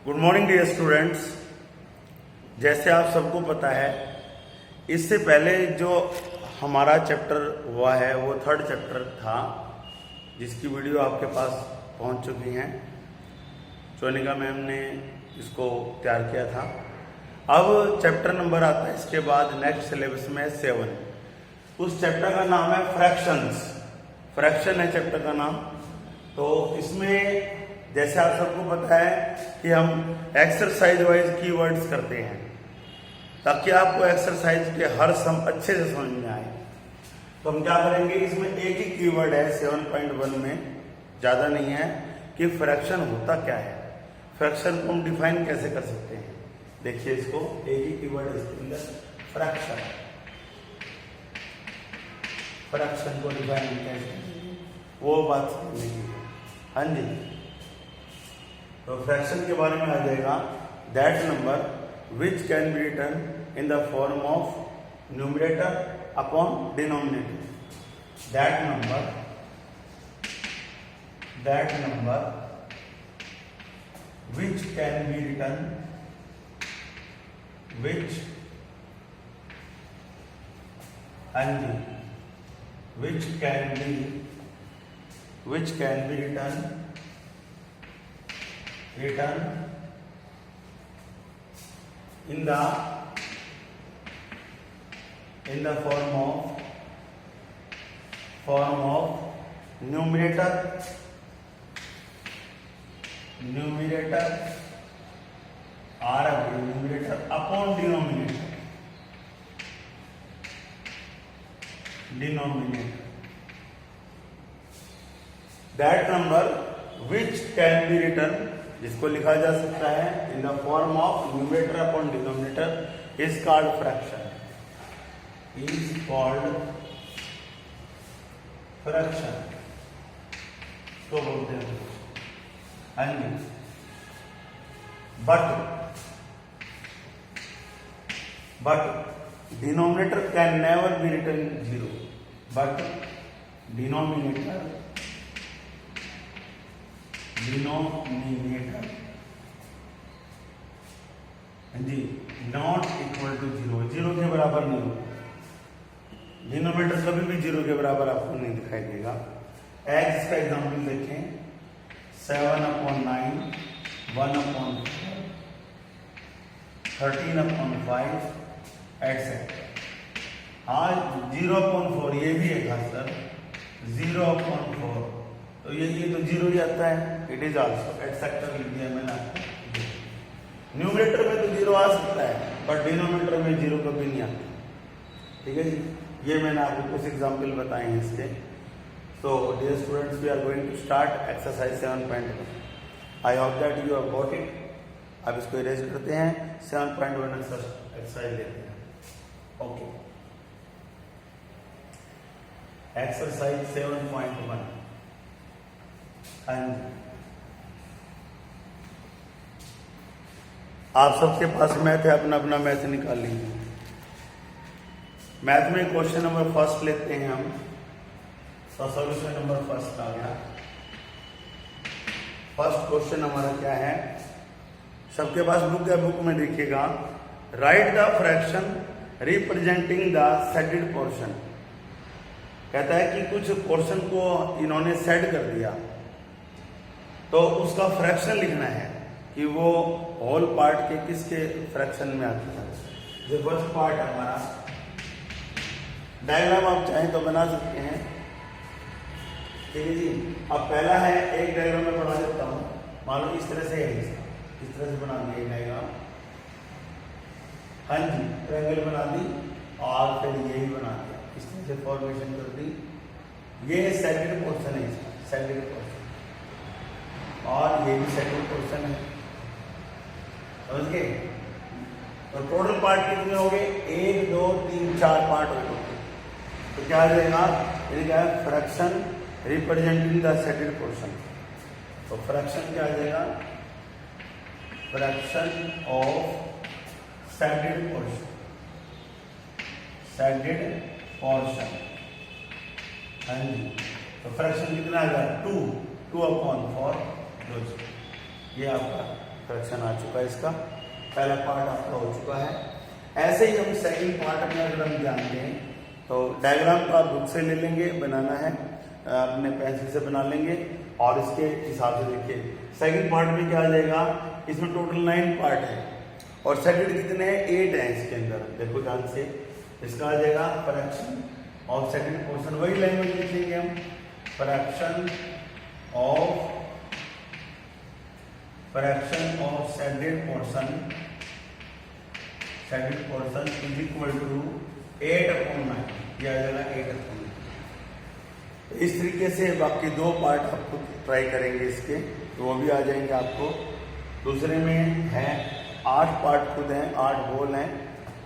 Good morning dear students. जैसे आप सबको पता है, इससे पहले जो हमारा चैप्टर हुआ है वो थर्ड चैप्टर था, जिसकी वीडियो आपके पास पहुंच चुकी हैं। चोनिका मैम ने इसको तैयार किया था। अब चैप्टर नंबर आता है इसके बाद नेक्स्ट सिलेबस में 7। उस चैप्टर का नाम है फ्रैक्शंस। फ्रैक्शन है चैप्टर का नाम। तो इसमें जैसे आप सबको पता है कि हम एक्सरसाइज वाइज कीवर्ड्स करते हैं ताकि आपको एक्सरसाइज के हर सम अच्छे से समझ में आए। तो हम क्या करेंगे, इसमें एक ही कीवर्ड है 7.1 में, ज़्यादा नहीं है, कि फ्रैक्शन होता क्या है, फ्रैक्शन को हम डिफाइन कैसे कर सकते हैं। देखिए इसको, एक ही कीवर्ड है इसके अंदर, फ्रैक्शन। फ्रैक्शन को डिफाइन कैसे, वो बात समझने की है। हाँ जी, तो फ्रैक्शन के बारे में आ जाएगा, that number which can be written in the form of numerator upon denominator. That number which can be written which can be written in the form of numerator upon denominator. That number which can be written, जिसको लिखा जा सकता है in the form of numerator upon denominator, is called fraction. तो बोलते हैं। हाँ जी, but denominator can never be written 0। But denominator जी नॉट इक्वल टू 0 के बराबर नहीं हो। डिनोमिनेटर कभी भी 0 के बराबर आपको नहीं दिखाई देगा। एक्स का एग्जाम्पल देखें, 7/9, 1/4, 13/5 एटसेट्रा। आज 0/4 ये भी है खास सर, 0/4, तो ये तो 0 ही आता है। इट इज ऑल्सो एटसेट्रा लिख दिया मैंने आपको। न्यूमरेटर में तो 0 आ सकता है, पर डिनोमिनेटर में 0 कभी नहीं आता। ठीक है जी, ये मैंने आपको कुछ एग्जाम्पल बताए हैं इसके। So dear students, we are going to start exercise 7.1. I hope that you have got it. अब इसको इरेज करते हैं, 7.1 एक्सरसाइज लेते हैं। Okay, exercise 7.1। आप सबके पास मैथ है, अपना अपना मैथ निकाल लीजिए। मैथ में क्वेश्चन नंबर फर्स्ट लेते हैं हम। तो सॉल्यूशन नंबर फर्स्ट आ गया। फर्स्ट क्वेश्चन हमारा क्या है, सबके पास बुक है, बुक में देखिएगा, right the fraction representing the shaded portion. कहता है कि कुछ पोर्शन को इन्होंने सेड कर दिया, तो उसका फ्रैक्शन लिखना है कि वो होल पार्ट के किसके फ्रैक्शन में आता है। जो फर्स्ट पार्ट है हमारा, डायग्राम आप चाहें तो बना सकते हैं। ठीक है जी, अब पहला है, एक डायग्राम में बना देता हूं। मान लो इस तरह से है, इस तरह से बना दिया डायग्राम। हाँ जी, ट्रायंगल बना दी और फिर ये भी बना दिया, इस तरह से फॉर्मेशन कर दी। ये सेडेड पोर्शन है इसका, सेडेड पोर्शन, और ये भी सेडेड पोर्शन है। समझ गए? तो टोटल पार्ट कितने हो गए, 1 2 3 4 पार्ट हो गए। तो क्या आ जाएगा, क्या है, fraction representing the shaded portion. तो फ्रैक्शन क्या आ जाएगा, fraction of shaded portion, shaded portion. हाँ जी, तो फ्रैक्शन कितना आ जाएगा, 2/4। ये आपका फ्रैक्शन आ चुका है, इसका पहला पार्ट आपका हो चुका है। ऐसे ही हम सेकंड पार्ट में अगर हम ध्यान दें तो डायग्राम को आप बुक से ले लेंगे, बनाना है अपने पेंसिल से बना लेंगे और इसके हिसाब से देखिए सेकंड पार्ट में क्या आ जाएगा। इसमें टोटल 9 पार्ट है और सेकंड कितने हैं, 8 हैं इसके अंदर। देखो ध्यान से, इसका आ जाएगा फ्रैक्शन ऑफ सेकंड पोर्शन, वही लैंग्वेज लिखेंगे हम, fraction of second portion is equal to 8/9, यह आ जाएगा 8/9। इस तरीके से बाकी 2 पार्ट आपको ट्राई करेंगे इसके, तो वो भी आ जाएंगे आपको। दूसरे में है 8 पार्ट खुद हैं, 8 होल हैं,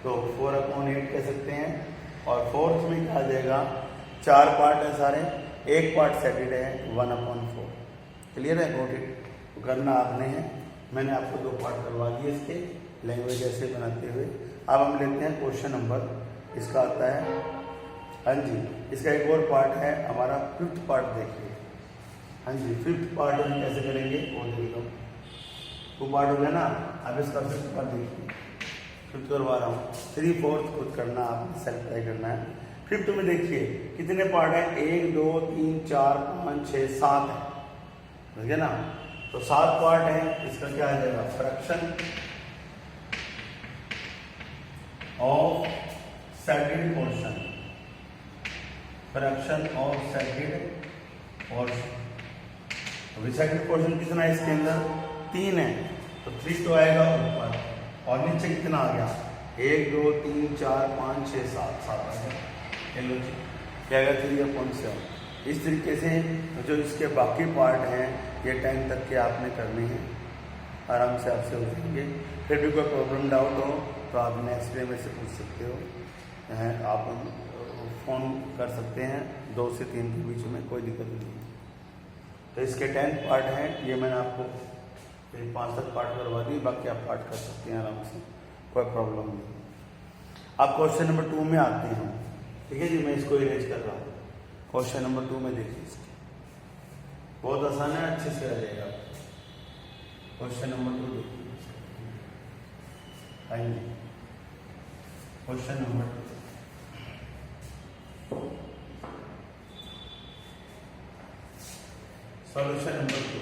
तो 4/8 कह सकते हैं। और फोर्थ में क्या आ जाएगा, 4 पार्ट है सारे, 1 पार्ट सेकंड है, 1/4। क्लियर है, नोट इट। तो करना आपने है, मैंने आपको 2 पार्ट करवा दिए इसके लैंग्वेज ऐसे बनाते हुए। अब हम लेते हैं क्वेश्चन नंबर, इसका आता है, हाँ जी, इसका एक और पार्ट है हमारा 5th पार्ट। देखिए हाँ जी, 5th पार्ट हम कैसे करेंगे वो देख लो। 2 पार्ट हो गया ना, अब इसका 5th पार्ट देखिए, 5th करवा रहा हूँ। 3, 4 खुद करना, आपने सेल्फ ट्राई करना है। 5th में देखिए कितने पार्ट है, 1 2 3 4 5 6 7 है, ठीक है ना। तो 7 पार्ट है, इसका क्या आ जाएगा, fraction of second portion, fraction of second portion. अभी सेकंड पोर्शन कितना है इसके अंदर, 3 है, तो 3 तो आएगा ऊपर और नीचे कितना आ गया, 1 2 3 4 5 6 7 7 आ गया। चलो जी, क्या आएगा 3/7। इस तरीके से जो इसके बाकी पार्ट हैं ये 10 तक के आपने करने हैं, आराम से आपसे हो जाएंगे। फिर भी कोई प्रॉब्लम डाउट हो तो आप नेक्स्ट डे में से पूछ सकते हो, आप फ़ोन कर सकते हैं 2 से 3 के बीच में, कोई दिक्कत नहीं। तो इसके 10 पार्ट हैं, ये मैंने आपको 5-7 पार्ट करवा दी, बाकी आप पार्ट कर सकते हैं आराम से, कोई प्रॉब्लम नहीं। अब क्वेश्चन नंबर 2 में आते हैं, ठीक है जी। मैं इसको इरेज कर रहा हूँ। क्वेश्चन नंबर 2 में देखिए, इसके बहुत आसान है, अच्छे से आ जाएगा। क्वेश्चन नंबर 2 देखिए, आइए क्वेश्चन नंबर 2। सॉल्यूशन नंबर 2,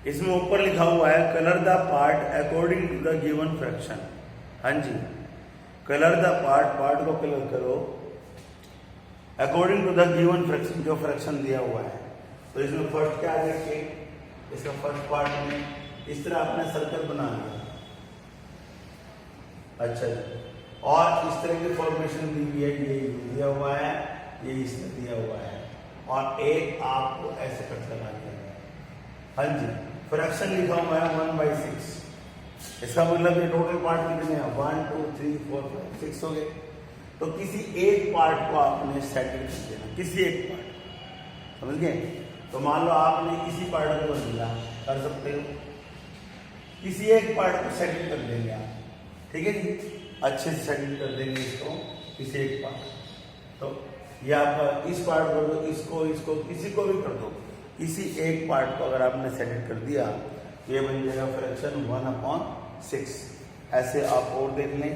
इसमें ऊपर लिखा हुआ है colour the part according to the given fraction. हाँ जी, कलर द पार्ट को कलर करो according to the given fraction, जो फ्रैक्शन दिया हुआ है। तो इसमें फर्स्ट क्या देखिए, इसका फर्स्ट पार्ट में इस तरह आपने सर्कल बना लिया, अच्छा जी, और इस तरह की फॉर्मेशन दी हुई है, ये दिया हुआ है, ये इसमें दिया हुआ है, और एक आपको ऐसे कट लगा दिया है। हाँ जी, फ्रैक्शन लिखा हुआ है 1/6, इसका मतलब ये टोटल पार्ट कितने हैं, 1 2 3 4 5 6 हो गए। तो किसी एक पार्ट को आपने सेटल कर देना, किसी एक पार्ट, समझ गए। तो मान लो आपने इसी पार्ट को मिला, कर सकते हो, किसी एक पार्ट को सेटल कर देंगे आप, ठीक है जी, अच्छे से सेटल कर देंगे इसको, किसी एक पार्ट। तो ये आप इस पार्ट को दो, इसको किसी को भी कर दो, किसी एक पार्ट को अगर आपने सेटल कर दिया तो ये बन जाएगा फ्रैक्शन 1/6। ऐसे आप और देख लें,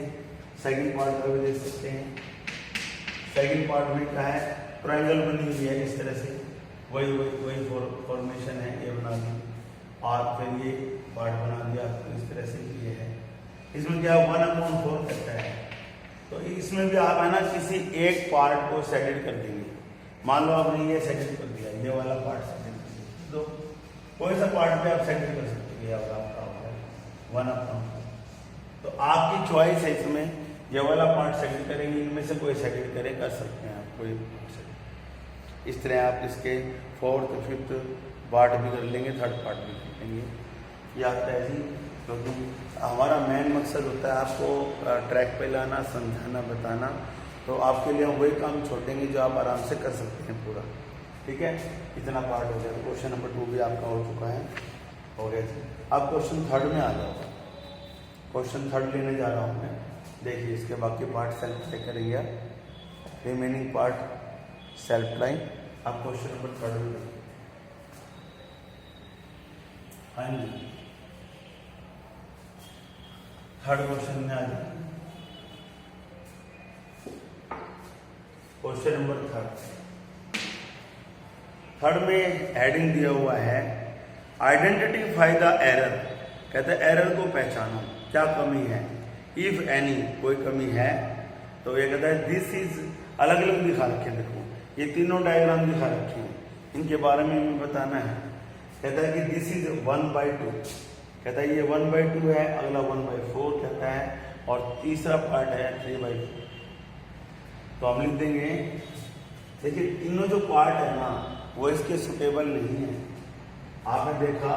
सेकंड पार्ट में भी देख सकते हैं। सेकंड पार्ट में क्या है, ट्रायंगल बनी हुई है इस तरह से, वही फॉर्मेशन है, ये बना दी, और फिर ये पार्ट बना दिया इस तरह से, ये है। इसमें क्या 1/4 करता है, तो इसमें भी आप है ना किसी एक पार्ट को सेटल कर देंगे। मान लो आपने ये सेटल कर दिया, ये वाला पार्ट सेटल कर दिया, तो कोई सा पार्ट पे आप सेटल कर सकते हैं, आपका 1/4। तो आपकी चॉइस है, इसमें ये वाला पार्ट सेटल करेंगे, इनमें से कोई सेटल करे, कर सकते हैं आप, कोई इस तरह आप इसके 4th 5th पार्ट भी कर लेंगे, 3rd पार्ट भी कर लेंगे। ये आता है जी, क्योंकि हमारा मेन मकसद होता है आपको ट्रैक पे लाना, समझाना, बताना। तो आपके लिए हम वही काम छोड़ेंगे जो आप आराम से कर सकते हैं पूरा, ठीक है। इतना पार्ट हो गया। क्वेश्चन नंबर 2 भी आपका हो चुका है, हो गया जी। अब क्वेश्चन 3rd में आ जाओ। क्वेश्चन 3rd लेने जा रहा हूँ मैं, देखिए इसके बाकी पार्ट सेल्फ ट्राई करेंगे आप, रिमेनिंग पार्ट सेल्फ ट्राई। अब क्वेश्चन नंबर 3rd में, हाँ जी, थर्ड क्वेश्चन में आ जाए। क्वेश्चन नंबर थर्ड में हेडिंग दिया हुआ है आइडेंटिफाई द एरर। कहते हैं एरर को पहचानो, क्या कमी है। इफ एनी, कोई कमी है तो ये कहता है दिस इज, अलग अलग दिखा रखे हैं, देखो ये तीनों डायग्राम दिखा रखे हैं, इनके बारे में हमें बताना है। कहता है कि दिस इज 1/2, कहता है ये 1/2 है, अगला 1/4 कहता है, और तीसरा पार्ट है 3/4। तो हम लिख देंगे, देखिए तीनों जो पार्ट है ना वो इसके सुटेबल नहीं है। आपने देखा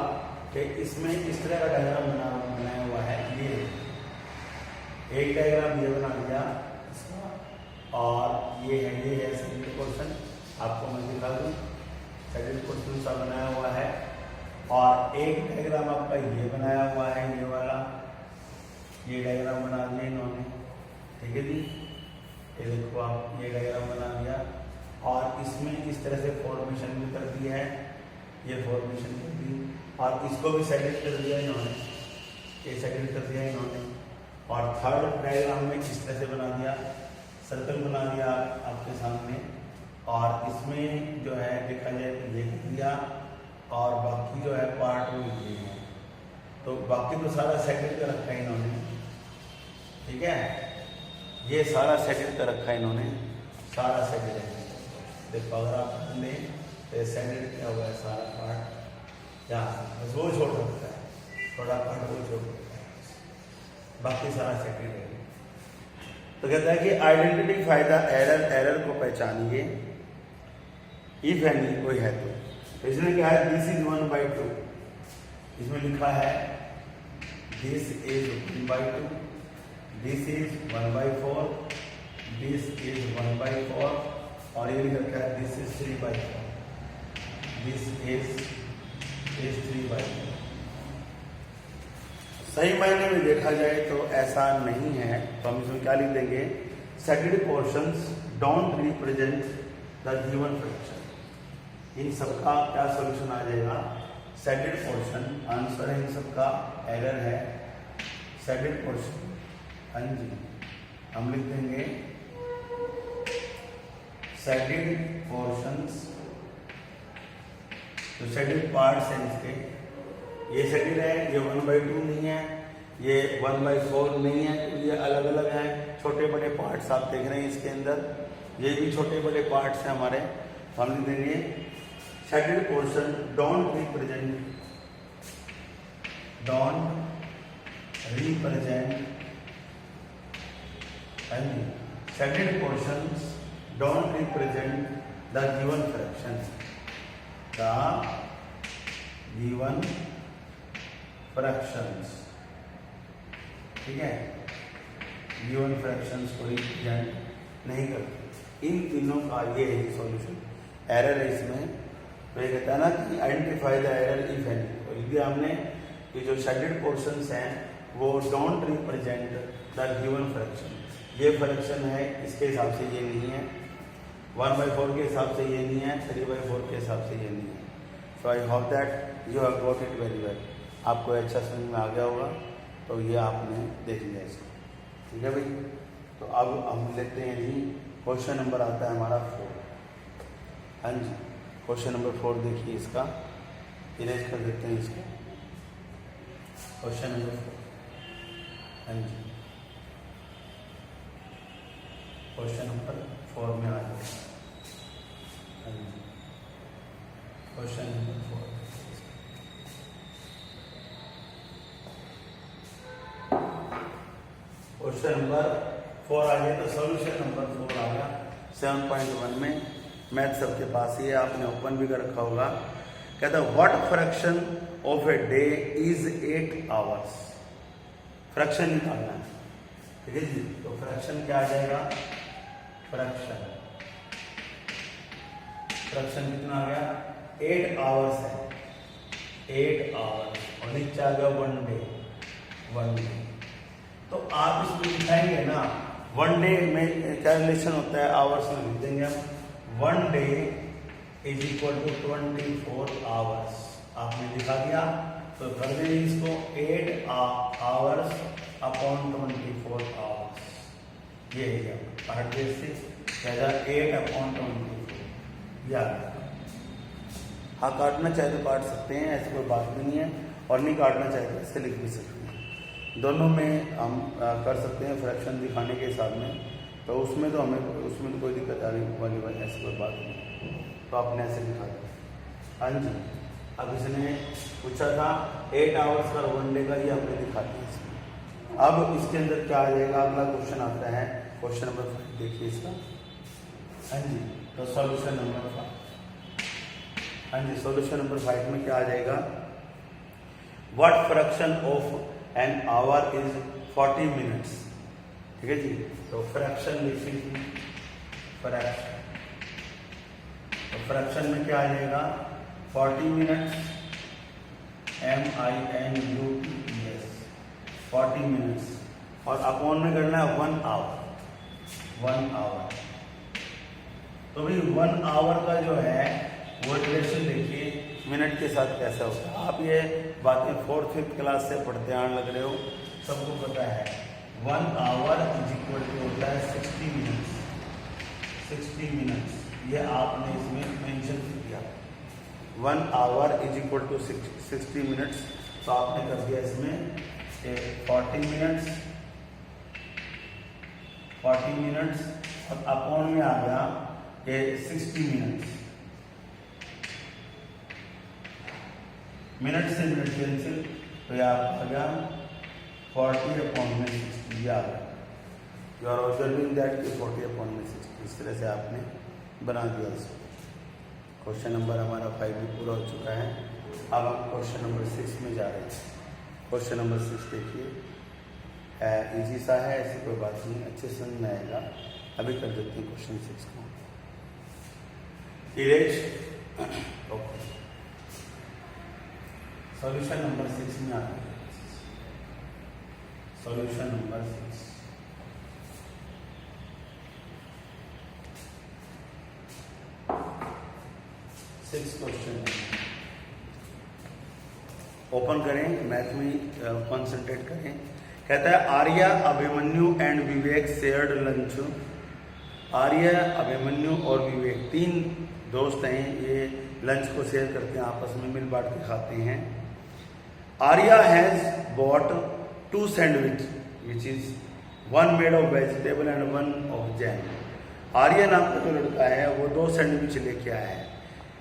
कि इसमें इस तरह का डायग्राम बनाया हुआ है, ये एक डायग्राम ये बना दिया और ये है सेकंड पोर्शन, आपको मैं दिखा दूँ, सेकंड पोर्शन सा बनाया हुआ है, और एक डायग्राम आपका ये बनाया हुआ है, ये वाला, ये डायग्राम बना दिया इन्होंने, ठीक है जी। ये देखो आप, ये डायग्राम बना दिया, और इसमें इस तरह से फॉर्मेशन भी कर दी है, ये फॉर्मेशन कर दी, और इसको भी सेकंड कर दिया इन्होंने, ये सेकंड कर दिया इन्होंने, और थर्ड डायग्राम में इस तरह से बना दिया, सर्कल बना दिया आपके सामने, और इसमें जो है देखा जाए तो ये कर दिया, और बाकी जो है पार्ट वो ये है। तो बाकी तो सारा सेकंड का रखा है इन्होंने, ठीक है, ये सारा सेकंड का रखा है इन्होंने, सारा सेकंड है। देखो अगर आप लें तो सेकंड क्या हुआ है, सारा पार्ट यहाँ बस वो छोड़ सकता है, थोड़ा पार्ट वो छोड़ सकता है, बाकी सारा सेकंड है। तो कहता है कि आइडेंटिफाई द एरर, एरर को पहचानिए, इफ एनी, कोई है तो इसने क्या है, दिस इज 1/2, इसमें लिखा है this is 1/2, this is 1/4, this is 1/4, और ये लिख रखा है दिस इज 3/4, दिस इज 3/4। सही मायने में देखा जाए तो ऐसा नहीं है, तो हम इसमें क्या लिख देंगे, second portions don't represent the given fraction. इन सबका क्या सॉल्यूशन आ जाएगा, सेकंड पोर्शन, आंसर है इन सबका, एरर है सेकंड पोर्शन। हाँ जी, हम लिख देंगे सेकंड पोर्शंस, तो सेकंड पार्ट्स हैं इसके, ये सेकंड है, ये 1/2 नहीं है, ये 1/4 नहीं है, तो ये अलग अलग हैं, छोटे बड़े पार्ट्स आप देख रहे हैं इसके अंदर, ये भी छोटे बड़े पार्ट्स हैं हमारे। तो हम लिख देंगे second portion don't represent second portions don't represent the given fraction, ठीक है, गिवन फ्रैक्शंस को रिप्रेजेंट नहीं करते। इन तीनों का ये है सॉल्यूशन, एरर है इसमें। तो ये कहता है ना कि identify the error if any, तो लिख दिया हमने कि जो शेडेड पोर्शंस हैं वो don't represent the given fraction, ये फ्रैक्शन है इसके हिसाब से ये नहीं है, 1/4 के हिसाब से ये नहीं है, 3/4 के हिसाब से ये नहीं है। So I hope that you have got it very well, आपको अच्छा समझ में आ गया होगा, तो ये आपने देख लिया इसको, ठीक है भाई। तो अब हम लेते हैं जी, क्वेश्चन नंबर आता है हमारा 4। हाँ जी, क्वेश्चन नंबर 4 देखिए, इसका इरेज कर देते हैं इसको, क्वेश्चन नंबर 4। हाँ जी, क्वेश्चन नंबर 4 में आ जाए। हाँ जी, क्वेश्चन नंबर 4, क्वेश्चन नंबर 4 आ गया, तो सॉल्यूशन नंबर 4 आ गया 7.1 में। मैथ सबके पास ही है, आपने ओपन भी कर रखा होगा। कहता है what fraction of a day is 8 hours, fraction निकालना है, ठीक है जी। तो फ्रैक्शन क्या आ जाएगा, फ्रैक्शन कितना आ गया, 8 आवर्स है, 8 आवर्स, और नीचे आ गया 1 डे, 1 डे। तो आप इसमें लिखाएंगे ना, 1 डे में क्या रिलेशन होता है, आवर्स में लिख देंगे हम, 1 day is equal to 24 hours, आपने लिखा दिया। तो कर देंगे इसको 8 आवर्स अपॉन 24 आवर्स, ये है पार्ट बेसिस 8 अपॉन 24, या हाँ काटना चाहे तो काट सकते हैं, ऐसी कोई बात नहीं है, और नहीं काटना चाहे तो ऐसे लिख भी सकते हैं। दोनों में हम कर सकते हैं फ्रैक्शन दिखाने के हिसाब में, तो उसमें तो हमें उसमें तो कोई दिक्कत आने वाली बात, ऐसी कोई बात नहीं, तो आपने ऐसे लिखा दिया। हाँ जी, अब इसने पूछा था 8 आवर्स का 1 डे का, ये हमने दिखा दिया इसमें। अब इसके अंदर क्या आ जाएगा, अगला क्वेश्चन आता है क्वेश्चन नंबर 5, देखिए इसका। हाँ जी, तो सॉल्यूशन नंबर 5, हाँ जी सॉल्यूशन नंबर 5 में क्या आ जाएगा, what fraction of an hour is 40 minutes, ठीक है जी। तो फ्रैक्शन लिखिए, फ्रैक्शन, तो फ्रैक्शन में क्या आ जाएगा 40 मिनट्स, MINUTS 40 मिनट्स, और अपॉन में करना है 1 आवर, 1 आवर। तो भाई 1 आवर का जो है वो रिलेशन देखिए मिनट के साथ कैसा होता है। आप ये बातें 4th 5th क्लास से पढ़ते आने लग रहे हो, सबको पता है 1 आवर इज इक्वल टू होता है 60 मिनट्स, 60 मिनट्स, ये आपने इसमें मेंशन किया। 1 hour is equal to 60 minutes, तो आपने कर दिया इसमें 40 मिनट्स, 40 मिनट्स, और अपॉन में आ गया 60 मिनट्स, मिनट से मिनट कैंसिल, तो यह आ गया 40 अपॉन में 60, यह आ गया। यू आर ऑब्जर्विंग दैट कि 40 अपॉन में 60, इस तरह से आपने बना दिया इसको। क्वेश्चन नंबर हमारा 5 भी पूरा हो चुका है। अब हम क्वेश्चन नंबर 6 में जा रहे हैं। क्वेश्चन नंबर 6 देखिए, इजी सा है, ऐसी कोई बात नहीं, अच्छे से समझ में आएगा। अभी कर देते हैं क्वेश्चन 6 को। इरेज, ओके, सॉल्यूशन नंबर 6 में आते हैं। सॉल्यूशन नंबर 6, क्वेश्चन ओपन करें, मैथ में कॉन्सेंट्रेट करें। कहता है Arya, Abhimanyu and Vivek shared lunch. Arya, Abhimanyu और विवेक 3 दोस्त हैं, ये लंच को शेयर करते हैं, आपस में मिल बांट के खाते हैं। Arya has bot 2 sandwich which is 1 made of vegetable and 1 of jam. Arya नाम का जो लड़का है वो 2 सैंडविच लेके आया है।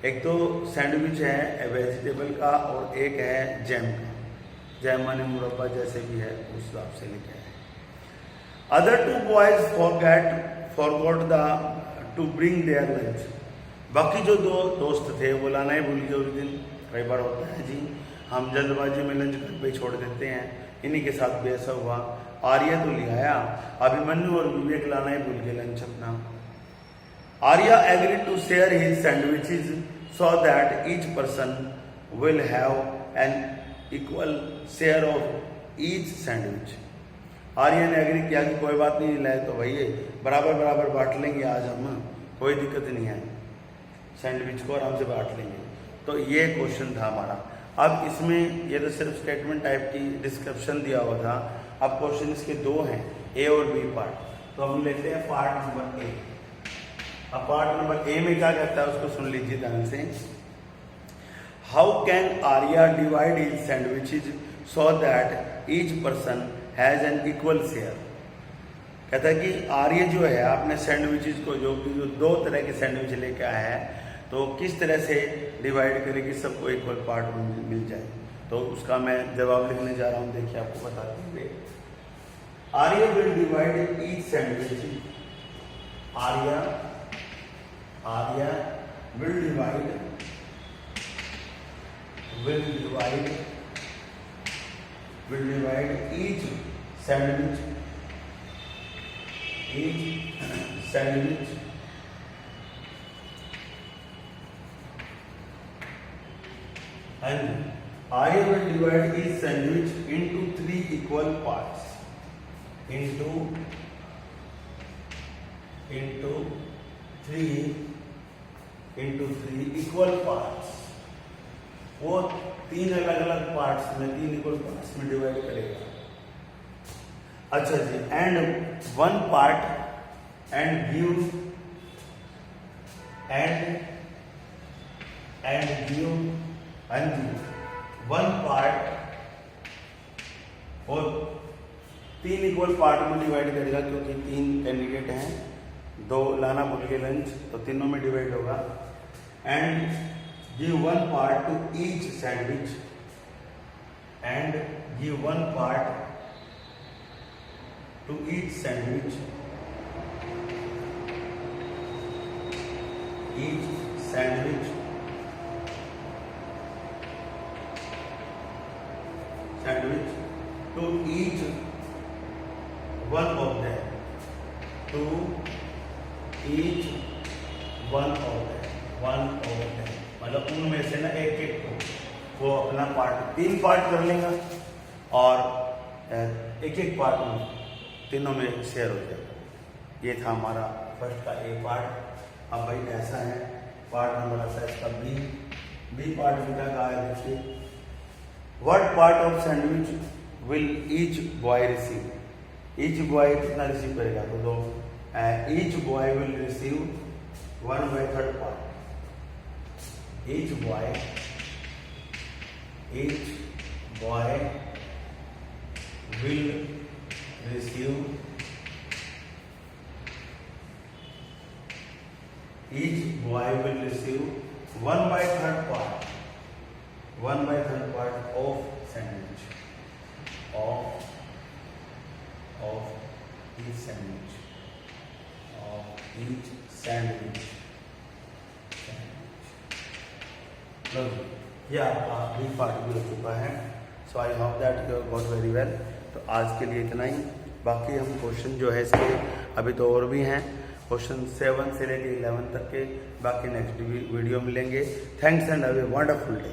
एक तो सैंडविच है वेजिटेबल का और एक है जैम का, जैम माने मुरब्बा जैसे भी है उस हिसाब से लेके आए। Other 2 boys forgot the two bring their lunch. बाकी जो 2 दोस्त थे वो लाना ही भूल गए उस दिन। कई बार होता है जी, हम जल्दबाजी में लंच घर पे छोड़ देते हैं, इन्हीं के साथ भी ऐसा हुआ। आर्या तो ले आया, अभिमन्यु और विवेक लाना ही भूल गए लंच अपना। Arya agree to share his sandwiches so that each person will have an equal share of each sandwich. Arya ने एग्री किया कि कोई बात नहीं, लाए तो भैया बराबर बराबर बांट लेंगे आज हम, कोई दिक्कत नहीं है, सैंडविच को आराम से बांट लेंगे। तो ये क्वेश्चन था हमारा। अब इसमें ये तो सिर्फ स्टेटमेंट टाइप की डिस्क्रिप्शन दिया हुआ था। अब क्वेश्चन इसके 2 हैं, ए और बी पार्ट। तो हम लेते हैं पार्ट नंबर ए। अब पार्ट नंबर ए में क्या कहता है उसको सुन लीजिए ध्यान से। How can Arya divide his sandwiches so that each person has an equal share. कहता है कि आर्य जो है आपने सैंडविचेस को जो 2 तरह के सैंडविच लेके आया है, तो किस तरह से डिवाइड करें कि सबको इक्वल पार्ट मिल जाए। तो उसका मैं जवाब लिखने जा रहा हूँ, देखिए आपको बताते हुए। Arya will divide each sandwich, Arya will divide each sandwich and I will divide each sandwich into 3 equal parts. Into 3 equal parts. वो 3 अलग अलग पार्ट्स में 3 इक्वल पार्ट्स में डिवाइड करेगा। अच्छा जी, and one part and give one part, और 3 equal part में डिवाइड करेगा क्योंकि 3 कैंडिडेट हैं, 2 लाना भूल के लंच, तो तीनों में डिवाइड होगा। And give one part two each sandwich, and give one part two each sandwich, each sandwich to each one of them, to each one of them, मतलब उनमें से ना एक एक को वो अपना पार्ट 3 पार्ट कर लेगा और एक एक पार्ट में तीनों में शेयर हो जाएगा। ये था हमारा फर्स्ट का ए पार्ट। अब भाई ऐसा है पार्ट नंबर आता है इसका बी पार्ट में क्या कहा है देखिए, What part of sandwich will each boy receive? Each boy कितना रिसीव करेगा? तो दो, each boy will receive 1/3 part. Each boy will receive each boy will receive 1/3 part. 1/3 part of sandwich, of each sandwich, ये आपका B part भी हो चुका है। So I hope that you got very well. तो आज के लिए इतना ही, बाकी हम क्वेश्चन जो है इसके अभी तो और भी हैं, क्वेश्चन 7 से लेकर 11 तक के बाकी नेक्स्ट वीडियो मिलेंगे। Thanks and have a wonderful day.